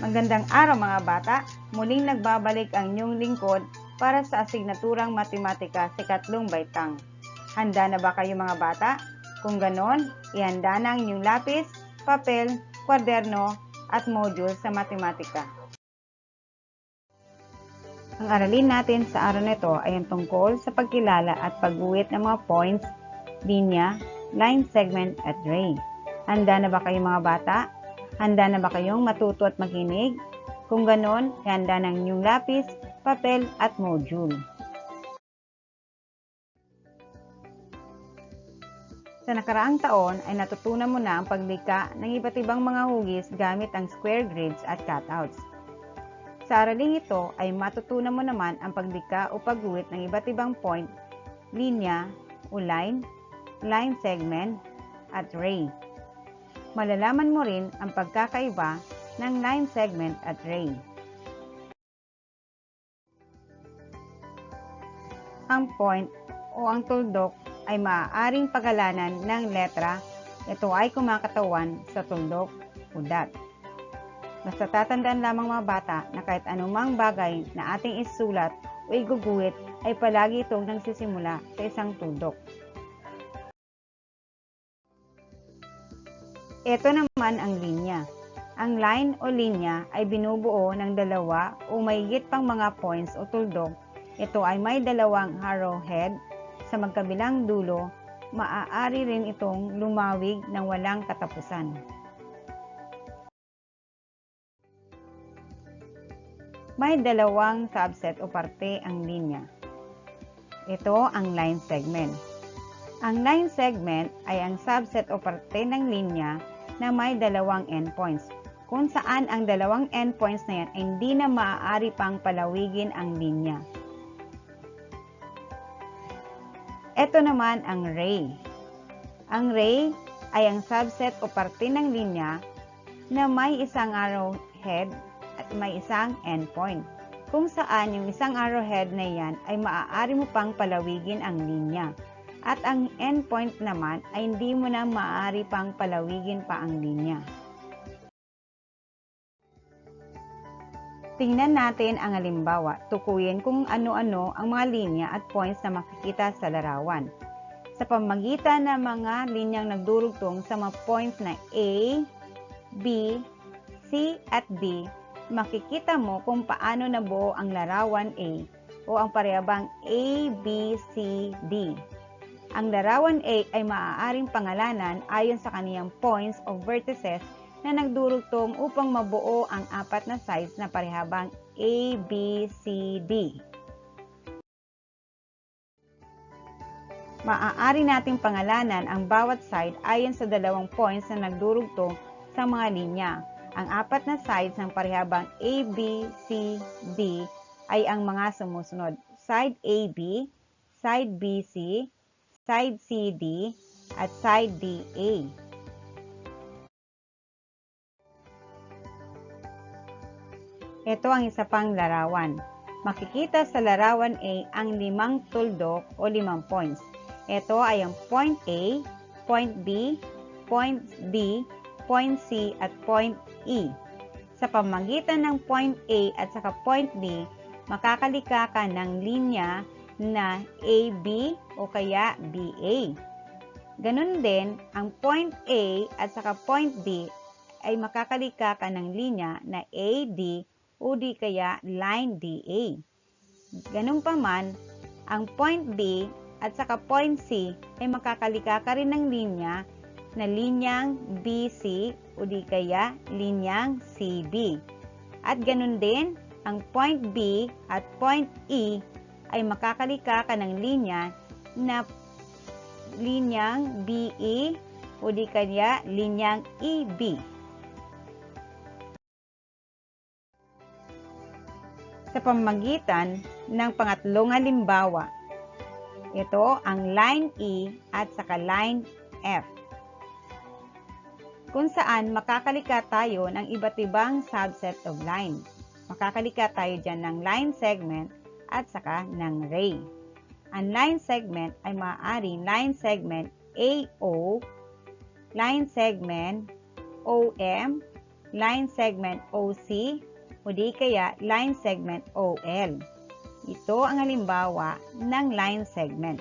Magandang araw mga bata, muling nagbabalik ang inyong lingkod para sa asignaturang matematika sa ikatlong baitang. Handa na ba kayo mga bata? Kung ganon, ihanda na ang inyong lapis, papel, kwaderno at module sa matematika. Ang aralin natin sa araw nito ay ang tungkol sa pagkilala at pagguhit ng mga points, linya, line segment at ray. Handa na ba kayo mga bata? Handa na ba kayong matuto at makinig? Kung ganon, ihanda ng inyong lapis, papel at module. Sa nakaraang taon ay natutunan mo na ang paglikha ng iba't ibang mga hugis gamit ang square grids at cutouts. Sa araling ito ay matutunan mo naman ang paglikha o pagguhit ng iba't ibang point, linya o line segment at ray. Malalaman mo rin ang pagkakaiba ng line segment at ray. Ang point o ang tuldok ay maaaring pagalanan ng letra. Ito ay kumakatawan sa tuldok o dot. Basta tatandaan lamang mga bata na kahit anumang bagay na ating isulat o iguguhit ay palagi itong nagsisimula sa isang tuldok. Ito naman ang linya. Ang line o linya ay binubuo ng dalawa o mahigit pang mga points o tuldok. Ito ay may dalawang arrowhead sa magkabilang dulo. Maaari rin itong lumawig ng walang katapusan. May dalawang subset o parte ang linya. Ito ang line segment. Ang line segment ay ang subset o parte ng linya na may dalawang endpoints, kung saan ang dalawang endpoints na yan ay hindi na maaari pang palawigin ang linya. Ito naman ang ray. Ang ray ay ang subset o parte ng linya na may isang arrowhead at may isang endpoint, kung saan yung isang arrowhead na yan ay maaari mo pang palawigin ang linya. At ang endpoint naman ay hindi mo na maaari pang palawigin pa ang linya. Tingnan natin ang halimbawa. Tukuyin kung ano-ano ang mga linya at points na makikita sa larawan. Sa pamamagitan ng mga linyang nagdurugtong sa mga points na A, B, C at D, makikita mo kung paano nabuo ang larawan A o ang parehabang A, B, C, D. Ang larawan A ay maaaring pangalanan ayon sa kaniyang points o vertices na nagdurugtong upang mabuo ang apat na sides na parehabang A, B, C, D. Maaari nating pangalanan ang bawat side ayon sa dalawang points na nagdurugtong sa mga linya. Ang apat na sides ng parehabang A, B, C, D ay ang mga sumusunod: side AB, side BC, side CD, at side DA. Ito ang isa pang larawan. Makikita sa larawan A ang 5 tuldok o 5 points. Ito ay ang point A, point B, point D, point C, at point E. Sa pamamagitan ng point A at saka point B, makakalika ka ng linya na AB o kaya BA. Ganun din, ang point A at saka point B ay makakalika ka ng linya na AD o di kaya line DA. Ganun pa man, ang point B at saka point C ay makakalika ka rin ng linya na linyang BC o di kaya linyang CB. At ganun din, ang point B at point E ay makakalika ka ng linya na linyang BE o di kaya linyang EB. Sa pamamagitan ng pangatlong halimbawa, ito ang line E at saka line F, kung saan makakalika tayo ng iba't ibang subset of line. Makakalika tayo dyan ng line segment at saka ng ray. Ang line segment ay maaaring line segment AO, line segment OM, line segment OC o di kaya line segment OL. Ito ang halimbawa ng line segment.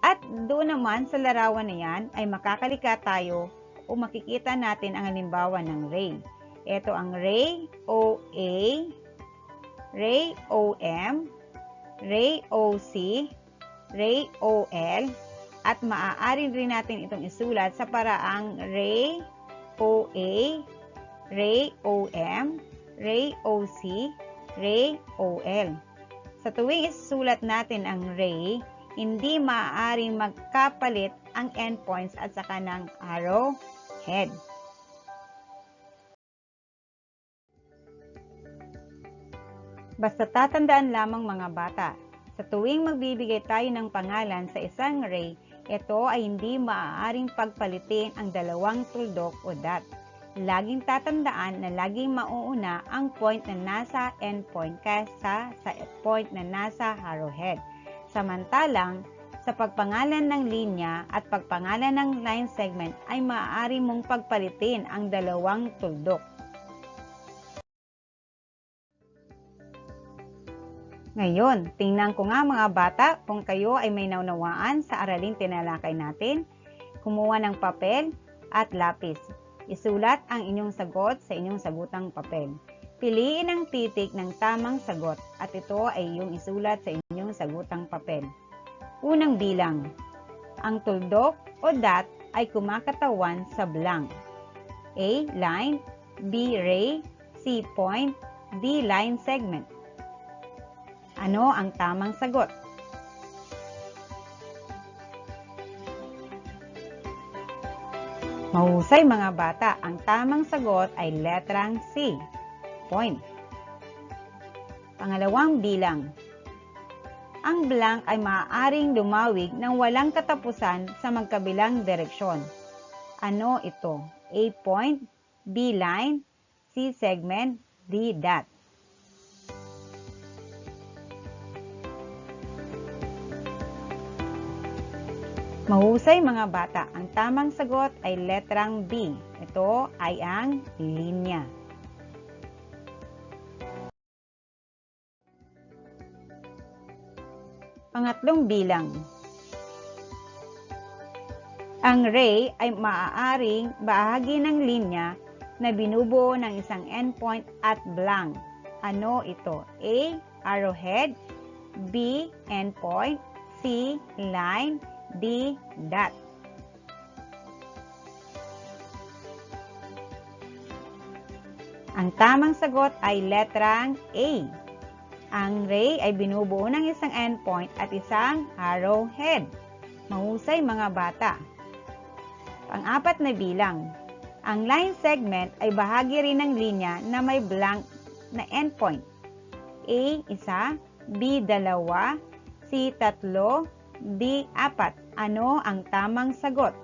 At doon naman sa larawan na yan ay makakalika tayo o makikita natin ang halimbawa ng ray. Ito ang ray OA, ray OM, ray OC, ray OL, at maaari rin natin itong isulat sa paraang ray OA, ray OM, ray OC, ray OL. Sa tuwing isusulat natin ang ray, hindi maaaring magkapalit ang endpoints at saka ng arrow head. Basta tatandaan lamang mga bata, sa tuwing magbibigay tayo ng pangalan sa isang ray, ito ay hindi maaaring pagpalitin ang dalawang tuldok o dot. Laging tatandaan na laging mauuna ang point na nasa endpoint kaysa sa point na nasa arrowhead. Samantalang, sa pagpangalan ng linya at pagpangalan ng line segment ay maaari mong pagpalitin ang dalawang tuldok. Ngayon, tingnan ko nga mga bata kung kayo ay may naunawaan sa araling tinalakay natin. Kumuha ng papel at lapis. Isulat ang inyong sagot sa inyong sagutang papel. Piliin ang titik ng tamang sagot at ito ay iyong isulat sa inyong sagutang papel. Unang bilang. Ang tuldok o dot ay kumakatawan sa blank. A. Line, B. Ray, C. Point, D. Line segment. Ano ang tamang sagot? Mahusay mga bata, ang tamang sagot ay letrang C, point. Pangalawang bilang. Ang blank ay maaaring lumawig ng walang katapusan sa magkabilang direksyon. Ano ito? A point, B line, C segment, D dot. Mahusay mga bata, ang tamang sagot ay letrang B. Ito ay ang linya. Pangatlong bilang. Ang ray ay maaaring bahagi ng linya na binubuo ng isang endpoint at blank. Ano ito? A. Arrowhead, B. Endpoint, C. Line, D. Dot. Ang tamang sagot ay letrang A. Ang ray ay binubuo ng isang endpoint at isang arrowhead. Mahusay mga bata. Pang-apat na bilang. Ang line segment ay bahagi rin ng linya na may blank na endpoint. A. Isa, B. Dalawa, C. Tatlo, D. Apat. Ano ang tamang sagot?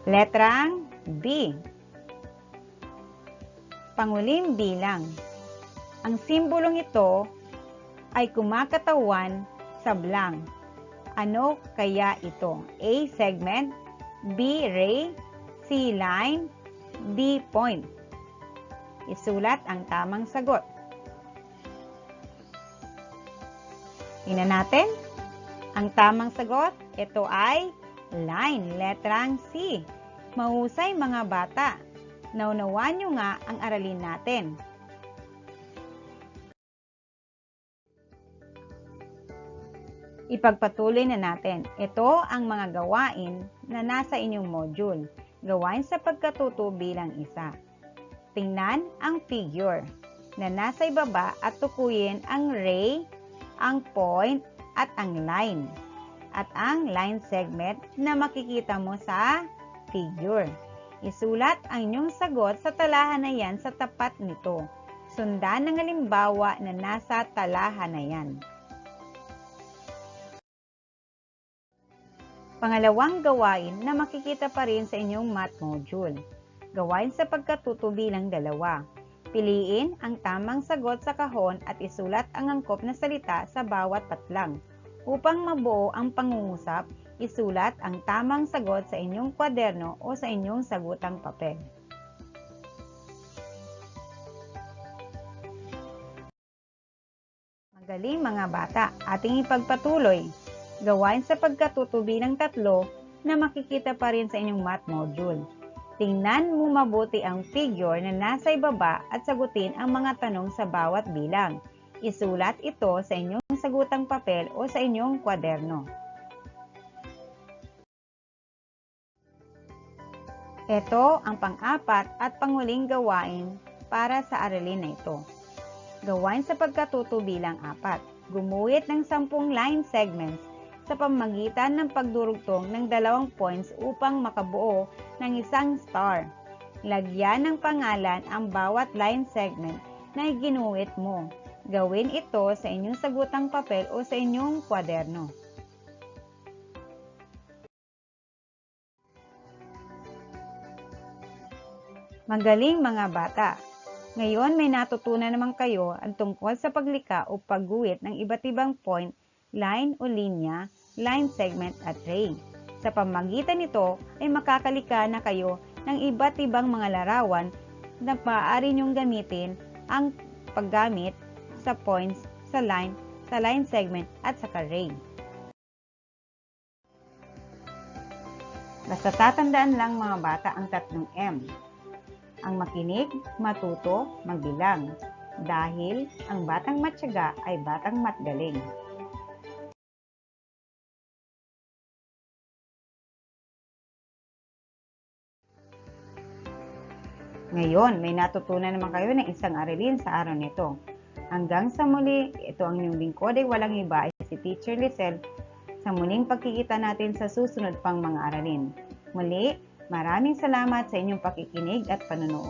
Letrang B. Panguling bilang. Ang simbolong ito ay kumakatawan sa blank. Ano kaya ito? A. Segment, B. Ray, C. Line, D. Point. Isulat ang tamang sagot. Tingnan natin. Ang tamang sagot, ito ay line, letrang C. Mahusay mga bata. Naunawaan nyo nga ang aralin natin. Ipagpatuloy na natin. Ito ang mga gawain na nasa inyong module. Gawain sa pagkatuto bilang isa. Tingnan ang figure na nasa ibaba at tukuyin ang ray, ang point at ang line at ang line segment na makikita mo sa figure. Isulat ang inyong sagot sa talahan na yan sa tapat nito. Sundan ang halimbawa na nasa talahan na yan. Pangalawang gawain na makikita pa rin sa inyong math module. Gawain sa pagkatuto bilang dalawa. Piliin ang tamang sagot sa kahon at isulat ang angkop na salita sa bawat patlang. Upang mabuo ang pangungusap, Isulat ang tamang sagot sa inyong kwaderno o sa inyong sagutang papel. Magaling mga bata, ating ipagpatuloy. Gawain sa pagkatuto bilang 3 na makikita pa rin sa inyong math module. Tingnan mo mabuti ang figure na nasa ibaba at sagutin ang mga tanong sa bawat bilang. Isulat ito sa inyong sagutang papel o sa inyong kwaderno. Ito ang pang-4 at panghuling gawain para sa aralin na ito. Gawain sa pagkatuto bilang 4. Gumuhit ng 10 line segments sa pamamagitan ng pagdurugtong ng 2 points upang makabuo ng isang star. Lagyan ng pangalan ang bawat line segment na ginuhit mo. Gawin ito sa inyong sagutang papel o sa inyong kwaderno. Magaling mga bata! Ngayon may natutunan naman kayo ang tungkol sa paglikha o pagguhit ng iba't ibang point, line o linya, line segment at ray. Sa pamamagitan nito ay makakalikha na kayo ng iba't ibang mga larawan na maaari niyong gamitin ang paggamit sa points, sa line segment at sa ray. Basta tatandaan lang mga bata ang 3 M. Ang makinig, matuto, magbilang. Dahil ang batang matyaga ay batang matgaling. Ngayon, may natutunan naman kayo ng isang aralin sa araw nito. Hanggang sa muli, ito ang inyong lingkod ay walang iba ay si Teacher Lizelle sa muling pagkikita natin sa susunod pang mga aralin. Muli, maraming salamat sa inyong pakikinig at panunood.